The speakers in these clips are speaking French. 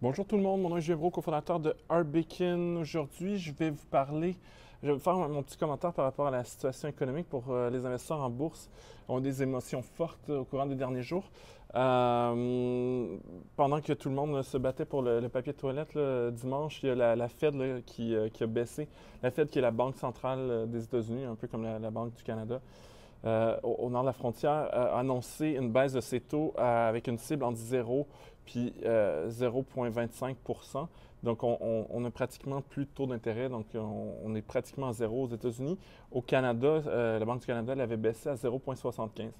Bonjour tout le monde, mon nom est Julien Brault, cofondateur de Arbekin. Aujourd'hui, je vais vous faire mon petit commentaire par rapport à la situation économique pour les investisseurs en bourse. On a des émotions fortes au courant des derniers jours. Pendant que tout le monde se battait pour le papier de toilette dimanche, il y a la Fed qui a baissé. La Fed qui est la banque centrale des États-Unis, un peu comme la Banque du Canada. Au nord de la frontière, a annoncé une baisse de ses taux avec une cible entre 0 puis 0,25 %. Donc, on a pratiquement plus de taux d'intérêt, donc on est pratiquement à zéro aux États-Unis. Au Canada, la Banque du Canada l'avait baissé à 0,75.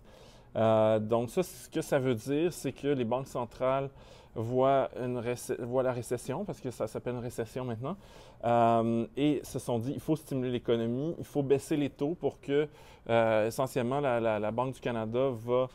Donc, ça, ce que ça veut dire, c'est que les banques centrales voient la récession, parce que ça s'appelle une récession maintenant, et se sont dit, il faut stimuler l'économie, il faut baisser les taux pour que, essentiellement, la Banque du Canada va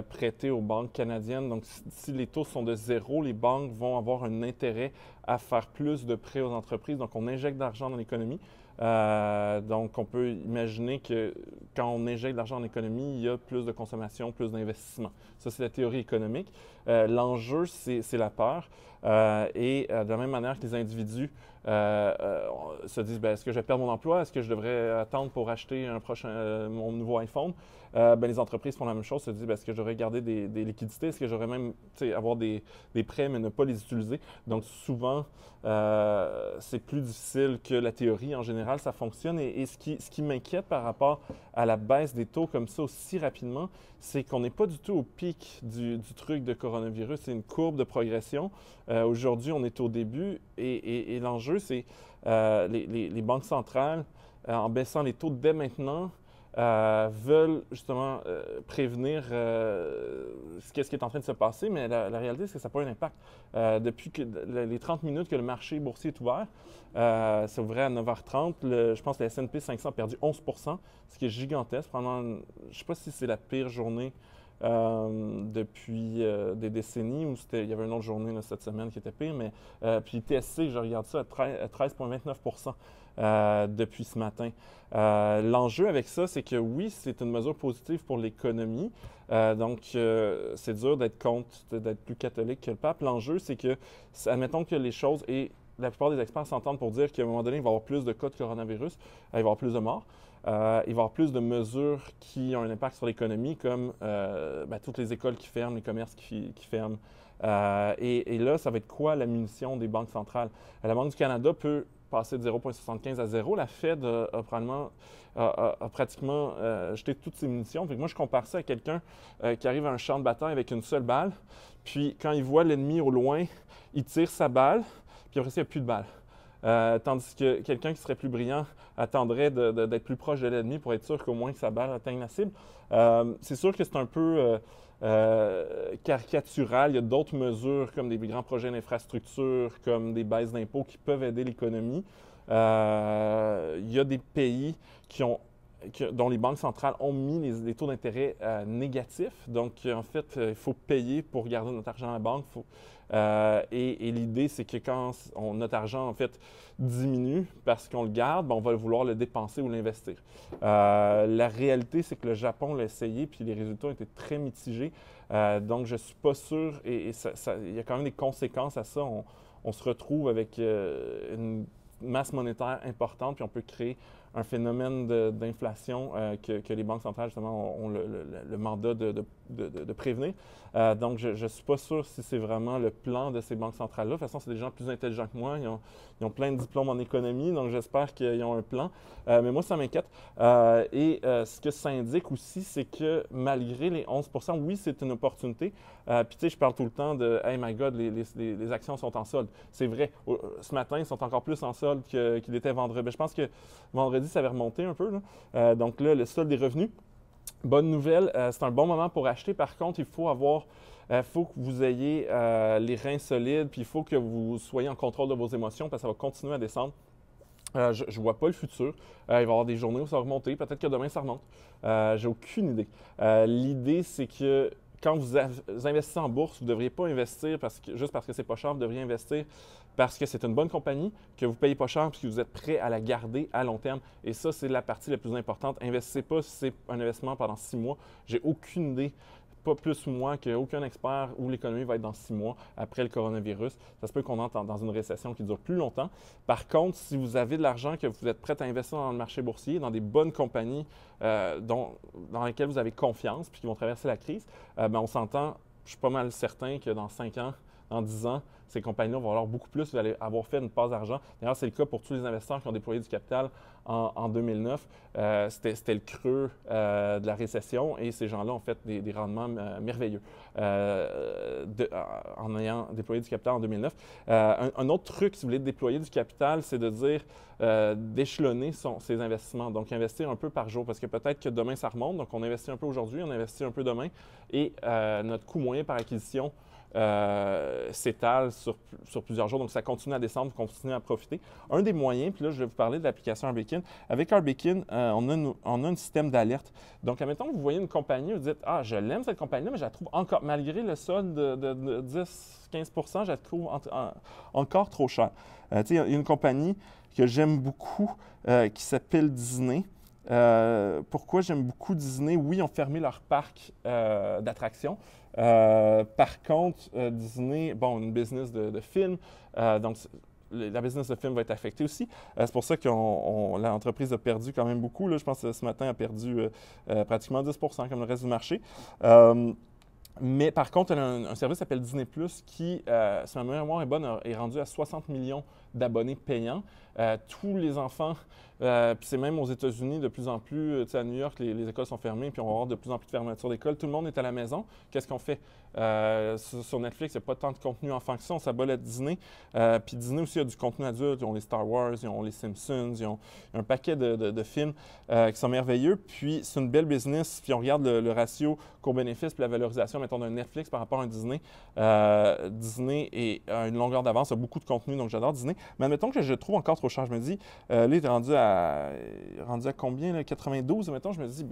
prêter aux banques canadiennes. Donc, si les taux sont de zéro, les banques vont avoir un intérêt à faire plus de prêts aux entreprises. Donc, on injecte de l'argent dans l'économie. Donc, on peut imaginer que quand on injecte de l'argent dans l'économie, il y a plus de consommation, plus d'investissement. Ça, c'est la théorie économique. L'enjeu, c'est la peur. De la même manière que les individus se disent, est-ce que je vais perdre mon emploi? Est-ce que je devrais attendre pour acheter mon nouveau iPhone? Les entreprises font la même chose, se disent, est-ce que je devrais garder des liquidités? Est-ce que j'aurais même avoir des prêts mais ne pas les utiliser? Donc souvent, c'est plus difficile que la théorie. En général, ça fonctionne. Et ce qui m'inquiète par rapport à la baisse des taux comme ça aussi rapidement, c'est qu'on n'est pas du tout au pic du truc de coronavirus. C'est une courbe de progression. Aujourd'hui, on est au début et l'enjeu, c'est les banques centrales, en baissant les taux dès maintenant, veulent justement prévenir ce qui est en train de se passer, mais la réalité, c'est que ça n'a pas un impact. Depuis que les 30 minutes que le marché boursier est ouvert, c'est ouvert à 9h30, je pense que le S&P 500 a perdu 11 %, ce qui est gigantesque. Je ne sais pas si c'est la pire journée depuis des décennies, ou il y avait une autre journée là, cette semaine qui était pire, mais puis TSC, je regarde ça à 13,29 % depuis ce matin. L'enjeu avec ça, c'est que oui, c'est une mesure positive pour l'économie. C'est dur d'être plus catholique que le pape. L'enjeu, c'est que, admettons que les choses, et la plupart des experts s'entendent pour dire qu'à un moment donné, il va y avoir plus de cas de coronavirus, il va y avoir plus de morts. Il va y avoir plus de mesures qui ont un impact sur l'économie, comme toutes les écoles qui ferment, les commerces qui ferment. Et là, ça va être quoi la munition des banques centrales? La Banque du Canada peut passer de 0,75 à 0. La Fed a pratiquement jeté toutes ses munitions. Fait que moi, je compare ça à quelqu'un qui arrive à un champ de bataille avec une seule balle. Puis quand il voit l'ennemi au loin, il tire sa balle, puis après ça, il n'y a plus de balles. Tandis que quelqu'un qui serait plus brillant attendrait d'être plus proche de l'ennemi pour être sûr qu'au moins que sa balle atteigne la cible. C'est sûr que c'est un peu caricatural. Il y a d'autres mesures comme des grands projets d'infrastructure, comme des baisses d'impôts qui peuvent aider l'économie. Il y a des pays dont les banques centrales ont mis les taux d'intérêt négatifs. Donc, en fait, il faut payer pour garder notre argent à la banque. Et l'idée, c'est que quand notre argent, en fait, diminue parce qu'on le garde, on va vouloir le dépenser ou l'investir. La réalité, c'est que le Japon l'a essayé, puis les résultats ont été très mitigés. Donc, je ne suis pas sûr, et il y a quand même des conséquences à ça. On se retrouve avec une masse monétaire importante, puis on peut créer un phénomène d'inflation que les banques centrales, justement, ont le mandat de prévenir. Donc, je ne suis pas sûr si c'est vraiment le plan de ces banques centrales-là. De toute façon, c'est des gens plus intelligents que moi. Ils ont plein de diplômes en économie, donc j'espère qu'ils ont un plan. Mais moi, ça m'inquiète. Ce que ça indique aussi, c'est que malgré les 11 %, oui, c'est une opportunité. Puis, tu sais, je parle tout le temps de « Hey my God, les actions sont en solde ». C'est vrai. Ce matin, ils sont encore plus en solde qu'il était vendredi. Mais je pense que vendredi, ça avait remonté un peu. Donc là, le solde des revenus. Bonne nouvelle, c'est un bon moment pour acheter. Par contre, il faut que vous ayez les reins solides, puis il faut que vous soyez en contrôle de vos émotions parce que ça va continuer à descendre. Je ne vois pas le futur. Il va y avoir des journées où ça va remonter. Peut-être que demain, ça remonte. J'ai aucune idée. L'idée, c'est que quand vous investissez en bourse, vous ne devriez pas investir juste parce que c'est pas cher. Vous devriez investir parce que c'est une bonne compagnie, que vous ne payez pas cher et que vous êtes prêt à la garder à long terme. Et ça, c'est la partie la plus importante. Investissez pas si c'est un investissement pendant 6 mois. J'ai aucune idée pas plus ou moins qu'aucun expert où l'économie va être dans 6 mois après le coronavirus. Ça se peut qu'on entre dans une récession qui dure plus longtemps. Par contre, si vous avez de l'argent que vous êtes prêt à investir dans le marché boursier, dans des bonnes compagnies dans lesquelles vous avez confiance puis qui vont traverser la crise, on s'entend, je suis pas mal certain que dans 5 ans, dans 10 ans, ces compagnies-là vont valoir beaucoup plus. Vous allez avoir fait une passe d'argent. D'ailleurs, c'est le cas pour tous les investisseurs qui ont déployé du capital en 2009. C'était le creux de la récession et ces gens-là ont fait des rendements merveilleux en ayant déployé du capital en 2009. Un autre truc, si vous voulez déployer du capital, c'est de dire d'échelonner ses investissements. Donc, investir un peu par jour parce que peut-être que demain, ça remonte. Donc, on investit un peu aujourd'hui, on investit un peu demain et notre coût moyen par acquisition s'étale sur plusieurs jours. Donc, ça continue à descendre, vous continuez à profiter. Un des moyens, puis là, je vais vous parler de l'application Arbekin. Avec Arbekin, on a un système d'alerte. Donc, admettons que vous voyez une compagnie, vous dites « Ah, je l'aime cette compagnie-là, mais je la trouve encore, malgré le solde de 10-15 je la trouve encore trop chère. » Il y a une compagnie que j'aime beaucoup qui s'appelle Disney. Pourquoi j'aime beaucoup Disney? Oui, ils ont fermé leur parc d'attractions. Par contre, Disney, une business de films, donc la business de films va être affectée aussi. C'est pour ça que l'entreprise a perdu quand même beaucoup. Là. Je pense que ce matin, elle a perdu pratiquement 10 comme le reste du marché. Mais par contre, elle a un service qui s'appelle Disney+, qui, si ma mémoire est bonne, est rendu à 60 millions d'abonnés payants. Tous les enfants, puis c'est même aux États-Unis de plus en plus, à New York, les écoles sont fermées, puis on va avoir de plus en plus de fermetures d'écoles. Tout le monde est à la maison. Qu'est-ce qu'on fait? Sur Netflix, il n'y a pas tant de contenu enfant que ça. On s'abonne à Disney. Puis Disney aussi a du contenu adulte. Ils ont les Star Wars, ils ont les Simpsons, ils ont un paquet de films qui sont merveilleux. Puis c'est une belle business. Puis on regarde le ratio coût-bénéfice puis la valorisation, mettons, d'un Netflix par rapport à un Disney. Disney a une longueur d'avance, a beaucoup de contenu, donc j'adore Disney. Mais admettons que je le trouve encore trop cher. Je me dis, là, il est rendu à combien, là, 92, admettons. Je me dis,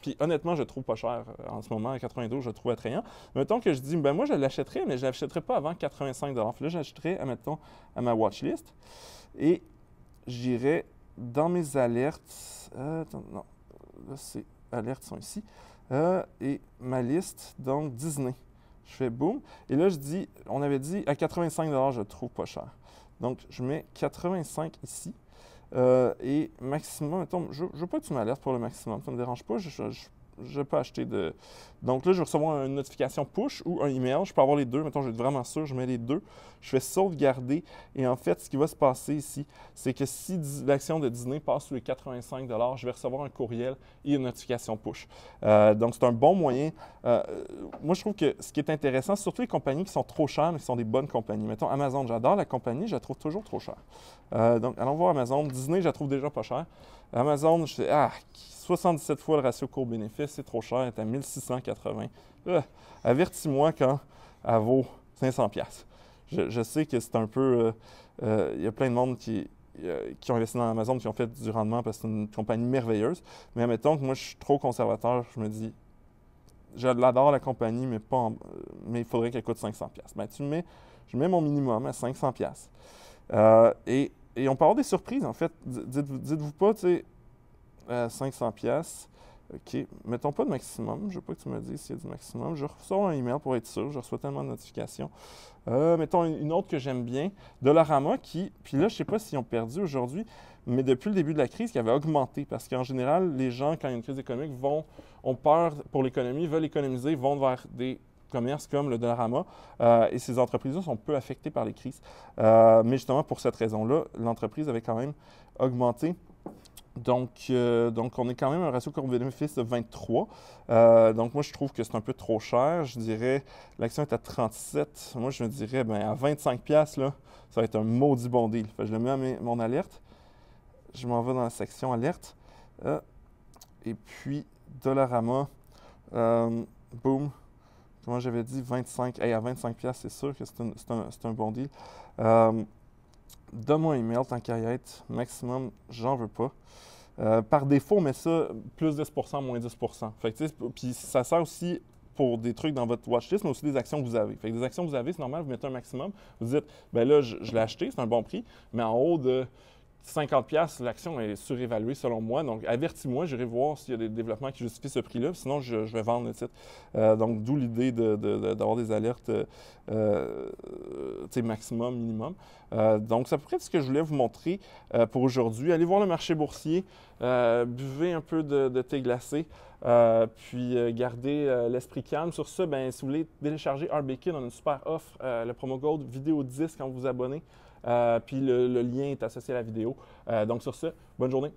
puis honnêtement, je le trouve pas cher en ce moment. À 92, je le trouve attrayant. Mettons que je dis, moi, je l'achèterais, mais je ne l'achèterais pas avant 85 $. Là, j'achèterais, admettons, à ma watchlist. Et j'irais dans mes alertes. Non, là, c'est alertes sont ici. Et ma liste, donc Disney. Je fais boum. Et là, je dis, on avait dit à 85 $, je le trouve pas cher. Donc, je mets 85 ici. Et maximum, mettons, je ne veux pas que tu m'alertes pour le maximum, ça ne me dérange pas. Je ne vais pas acheter de. Donc là, je vais recevoir une notification push ou un email. Je peux avoir les deux. Mettons, je vais être vraiment sûr, je mets les deux. Je fais sauvegarder. Et en fait, ce qui va se passer ici, c'est que si l'action de Disney passe sous les 85 $, je vais recevoir un courriel et une notification push. Donc, c'est un bon moyen. Moi, je trouve que ce qui est intéressant, c'est surtout les compagnies qui sont trop chères, mais qui sont des bonnes compagnies. Mettons, Amazon, j'adore la compagnie, je la trouve toujours trop chère. Donc, allons voir Amazon. Disney, je la trouve déjà pas chère. Amazon, je fais 77 fois le ratio coût-bénéfice, c'est trop cher, elle est à 1680. Avertis-moi quand elle vaut 500 $. Je sais que c'est un peu... il y a plein de monde qui ont investi dans Amazon, qui ont fait du rendement parce que c'est une compagnie merveilleuse. Mais admettons que moi, je suis trop conservateur, je me dis, je l'adore la compagnie, mais il faudrait qu'elle coûte 500 $. Je mets mon minimum à 500 $. Et on peut avoir des surprises, en fait. Dites-vous pas, tu sais, 500 $. OK. Mettons pas de maximum. Je veux pas que tu me dises s'il y a du maximum. Je reçois un email pour être sûr. Je reçois tellement de notifications. Mettons une autre que j'aime bien. Dollarama qui, puis là, je sais pas s'ils ont perdu aujourd'hui, mais depuis le début de la crise, qui avait augmenté. Parce qu'en général, les gens, quand il y a une crise économique, ont peur pour l'économie, veulent économiser, vont vers des commerces comme le Dollarama. Et ces entreprises-là sont peu affectées par les crises. Mais justement, pour cette raison-là, l'entreprise avait quand même augmenté. Donc, on est quand même à un ratio coût-bénéfice de 23. Donc, moi, je trouve que c'est un peu trop cher. Je dirais, l'action est à 37. Moi, je me dirais, à 25 $, là, ça va être un maudit bon deal. Fait que je le mets à mon alerte. Je m'en vais dans la section alerte. Et puis, Dollarama, boum. Comment j'avais dit, 25. À 25 $, c'est sûr que c'est un bon deal. Donne-moi un email, tant qu'à y être. Maximum, j'en veux pas. Par défaut, on met ça plus 10 %, moins 10 %. Fait que, puis ça sert aussi pour des trucs dans votre watchlist, mais aussi des actions que vous avez. Fait que des actions que vous avez, c'est normal, vous mettez un maximum. Vous dites, là, je l'ai acheté, c'est un bon prix, mais en haut de 50$, l'action est surévaluée selon moi. Donc, avertis-moi, j'irai voir s'il y a des développements qui justifient ce prix-là. Sinon, je vais vendre le titre. Donc, d'où l'idée d'avoir des alertes maximum, minimum. Donc, c'est à peu près ce que je voulais vous montrer pour aujourd'hui. Allez voir le marché boursier, buvez un peu de thé glacé, puis gardez l'esprit calme. Sur ça, ben, si vous voulez télécharger RBKid, on a une super offre, le promo code vidéo 10 quand vous vous abonnez. Puis le lien est associé à la vidéo. Donc sur ce, bonne journée.